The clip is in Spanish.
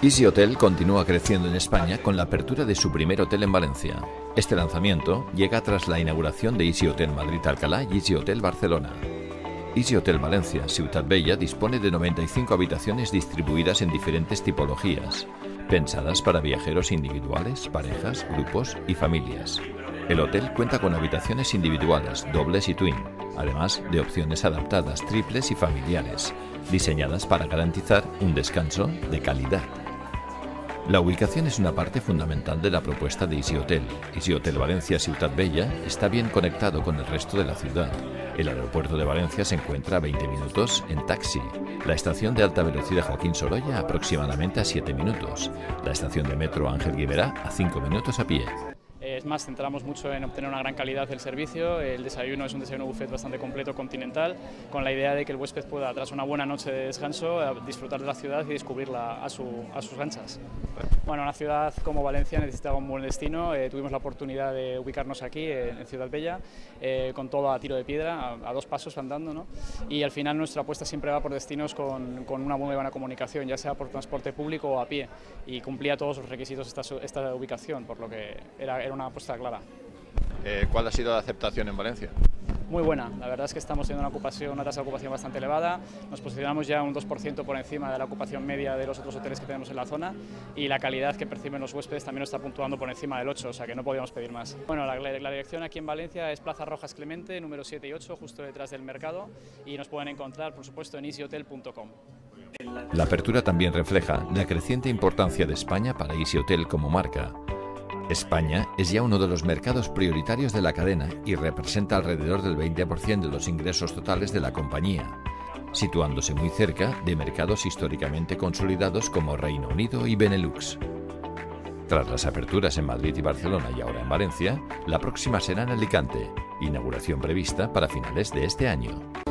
Easy Hotel continúa creciendo en España con la apertura de su primer hotel en Valencia. Este lanzamiento llega tras la inauguración de Easy Hotel Madrid-Alcalá y Easy Hotel Barcelona. Easy Hotel Valencia Ciutat Bella dispone de 95 habitaciones distribuidas en diferentes tipologías, pensadas para viajeros individuales, parejas, grupos y familias. El hotel cuenta con habitaciones individuales, dobles y twin, además de opciones adaptadas, triples y familiares, diseñadas para garantizar un descanso de calidad. La ubicación es una parte fundamental de la propuesta de Easy Hotel. Easy Hotel Valencia Ciutat Bella está bien conectado con el resto de la ciudad. El aeropuerto de Valencia se encuentra a 20 minutos en taxi. La estación de alta velocidad Joaquín Sorolla aproximadamente a 7 minutos. La estación de metro Ángel Guimerá a 5 minutos a pie. Es más, centramos mucho en obtener una gran calidad del servicio. El desayuno es un desayuno buffet bastante completo, continental, con la idea de que el huésped pueda, tras una buena noche de descanso, disfrutar de la ciudad y descubrirla a sus anchas. Bueno, una ciudad como Valencia necesitaba un buen destino. Tuvimos la oportunidad de ubicarnos aquí, en Ciutat Bella, con todo a tiro de piedra, a 2 pasos andando, ¿no? Y al final nuestra apuesta siempre va por destinos con una muy buena comunicación, ya sea por transporte público o a pie, y cumplía todos los requisitos esta ubicación, por lo que era una apuesta clara. ¿Cuál ha sido la aceptación en Valencia? Muy buena, la verdad es que estamos teniendo una tasa de ocupación bastante elevada, nos posicionamos ya un 2% por encima de la ocupación media de los otros hoteles que tenemos en la zona, y la calidad que perciben los huéspedes también nos está puntuando por encima del 8, o sea que no podíamos pedir más. Bueno, la dirección aquí en Valencia es Plaza Rojas Clemente, número 7 y 8, justo detrás del mercado, y nos pueden encontrar, por supuesto, en easyhotel.com. La apertura también refleja la creciente importancia de España para Easy Hotel como marca. España es ya uno de los mercados prioritarios de la cadena y representa alrededor del 20% de los ingresos totales de la compañía, situándose muy cerca de mercados históricamente consolidados como Reino Unido y Benelux. Tras las aperturas en Madrid y Barcelona y ahora en Valencia, la próxima será en Alicante, inauguración prevista para finales de este año.